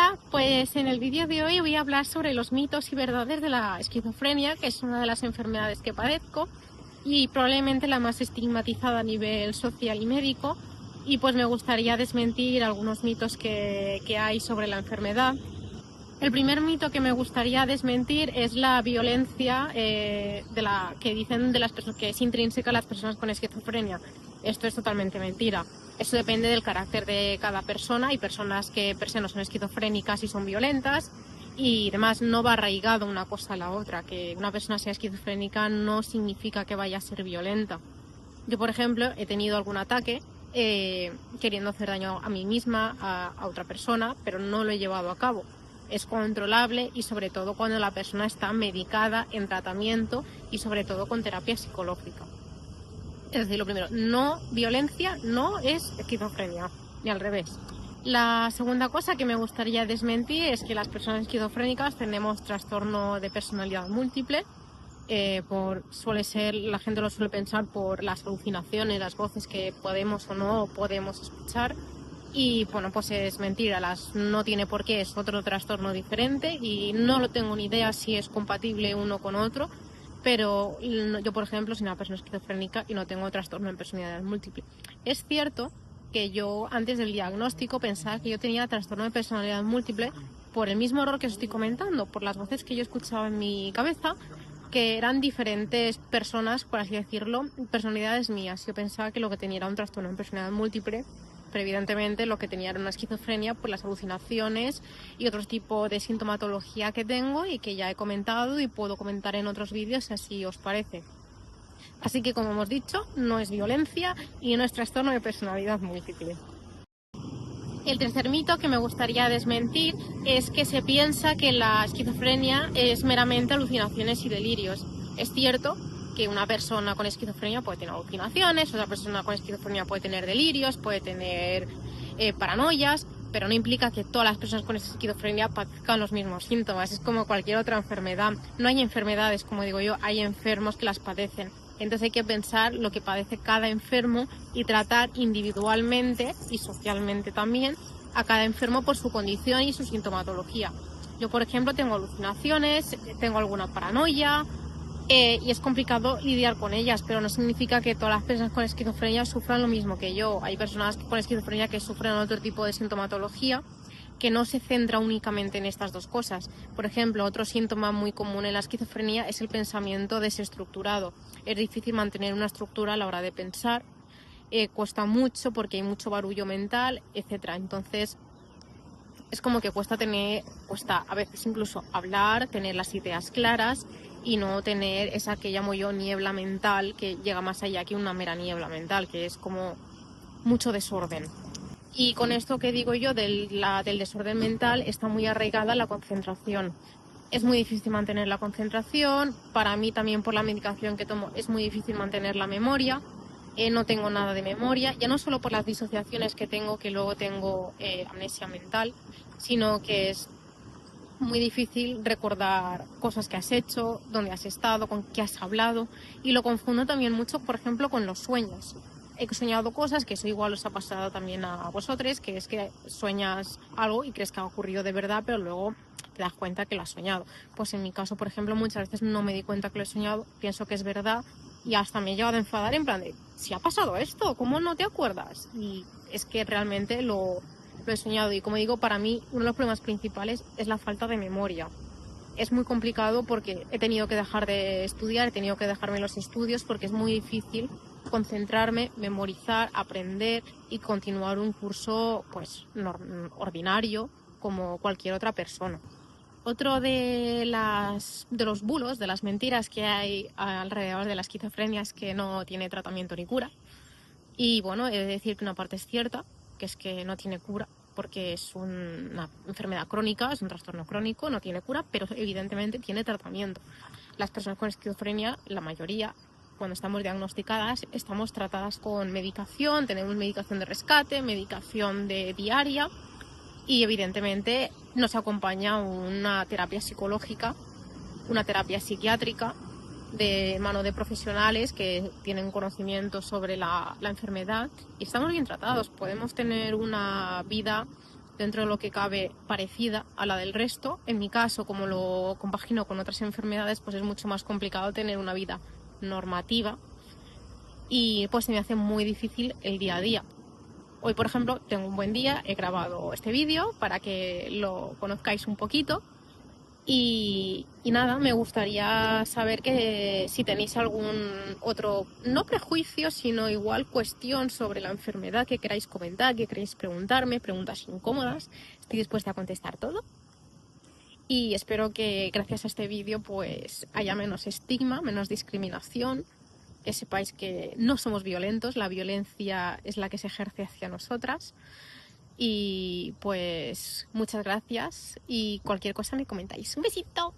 Hola, pues en el vídeo de hoy voy a hablar sobre los mitos y verdades de la esquizofrenia, que es una de las enfermedades que padezco y probablemente la más estigmatizada a nivel social y médico, y pues me gustaría desmentir algunos mitos que hay sobre la enfermedad. El primer mito que me gustaría desmentir es la violencia que dicen de las personas que es intrínseca a las personas con esquizofrenia. Esto es totalmente mentira. Eso depende del carácter de cada persona. Hay personas que per se no son esquizofrénicas y son violentas y además no va arraigado una cosa a la otra. Que una persona sea esquizofrénica no significa que vaya a ser violenta. Yo, por ejemplo, he tenido algún ataque queriendo hacer daño a mí misma, a otra persona, pero no lo he llevado a cabo. Es controlable y sobre todo cuando la persona está medicada, en tratamiento y sobre todo con terapia psicológica. Es decir, lo primero, no violencia no es esquizofrenia, ni al revés. La segunda cosa que me gustaría desmentir es que las personas esquizofrénicas tenemos trastorno de personalidad múltiple. La gente lo suele pensar por las alucinaciones, las voces que podemos o no podemos escuchar. Y bueno, pues es mentira, no tiene por qué, es otro trastorno diferente y no lo tengo ni idea si es compatible uno con otro, pero yo, por ejemplo, soy una persona esquizofrénica y no tengo trastorno de personalidad múltiple. Es cierto que yo antes del diagnóstico pensaba que yo tenía trastorno de personalidad múltiple por el mismo error que os estoy comentando, por las voces que yo escuchaba en mi cabeza, que eran diferentes personas, por así decirlo, personalidades mías. Yo pensaba que lo que tenía era un trastorno de personalidad múltiple, pero evidentemente lo que tenía era una esquizofrenia por las alucinaciones y otro tipo de sintomatología que tengo y que ya he comentado y puedo comentar en otros vídeos si así os parece. Así que, como hemos dicho, no es violencia y no es trastorno de personalidad múltiple. El tercer mito que me gustaría desmentir es que se piensa que la esquizofrenia es meramente alucinaciones y delirios. Es cierto que una persona con esquizofrenia puede tener alucinaciones, otra persona con esquizofrenia puede tener delirios, puede tener paranoias, pero no implica que todas las personas con esquizofrenia padezcan los mismos síntomas. Es como cualquier otra enfermedad. No hay enfermedades, como digo yo, hay enfermos que las padecen. Entonces hay que pensar lo que padece cada enfermo y tratar individualmente y socialmente también a cada enfermo por su condición y su sintomatología. Yo, por ejemplo, tengo alucinaciones, tengo alguna paranoia y es complicado lidiar con ellas, pero no significa que todas las personas con esquizofrenia sufran lo mismo que yo. Hay personas con esquizofrenia que sufren otro tipo de sintomatología que no se centra únicamente en estas dos cosas. Por ejemplo, otro síntoma muy común en la esquizofrenia es el pensamiento desestructurado. Es difícil mantener una estructura a la hora de pensar, cuesta mucho porque hay mucho barullo mental, etc. Entonces, es como que cuesta a veces incluso hablar, tener las ideas claras y no tener esa que llamo yo niebla mental, que llega más allá que una mera niebla mental, que es como mucho desorden. Y con esto que digo yo del desorden mental está muy arraigada la concentración. Es muy difícil mantener la concentración, para mí también por la medicación que tomo es muy difícil mantener la memoria, no tengo nada de memoria, ya no solo por las disociaciones que tengo, que luego tengo amnesia mental, sino que es muy difícil recordar cosas que has hecho, dónde has estado, con qué has hablado, y lo confundo también mucho, por ejemplo, con los sueños. He soñado cosas, que eso igual os ha pasado también a vosotros, que es que sueñas algo y crees que ha ocurrido de verdad, pero luego te das cuenta que lo has soñado. Pues en mi caso, por ejemplo, muchas veces no me di cuenta que lo he soñado, pienso que es verdad y hasta me he llegado a enfadar en plan de, si ha pasado esto, ¿cómo no te acuerdas? Y es que realmente lo he soñado y, como digo, para mí uno de los problemas principales es la falta de memoria. Es muy complicado porque he tenido que dejar de estudiar, he tenido que dejarme los estudios porque es muy difícil concentrarme, memorizar, aprender y continuar un curso pues ordinario como cualquier otra persona. Otro de los bulos, de las mentiras que hay alrededor de la esquizofrenia es que no tiene tratamiento ni cura. Y bueno, he de decir que una parte es cierta, que es que no tiene cura, porque es una enfermedad crónica, es un trastorno crónico, no tiene cura, pero evidentemente tiene tratamiento. Las personas con esquizofrenia, la mayoría, cuando estamos diagnosticadas, estamos tratadas con medicación, tenemos medicación de rescate, medicación diaria y evidentemente nos acompaña una terapia psicológica, una terapia psiquiátrica de mano de profesionales que tienen conocimiento sobre la enfermedad y estamos bien tratados. Podemos tener una vida dentro de lo que cabe, parecida a la del resto. En mi caso, como lo compagino con otras enfermedades, pues es mucho más complicado tener una vida normativa y pues se me hace muy difícil el día a día. Hoy, por ejemplo, tengo un buen día, he grabado este vídeo para que lo conozcáis un poquito. Y nada, me gustaría saber que si tenéis algún otro, no prejuicio, sino igual cuestión sobre la enfermedad que queráis comentar, que queráis preguntarme, preguntas incómodas. Estoy dispuesta a contestar todo. Y espero que gracias a este vídeo pues haya menos estigma, menos discriminación, que sepáis que no somos violentos, la violencia es la que se ejerce hacia nosotras. Y pues muchas gracias y cualquier cosa me comentáis. Un besito.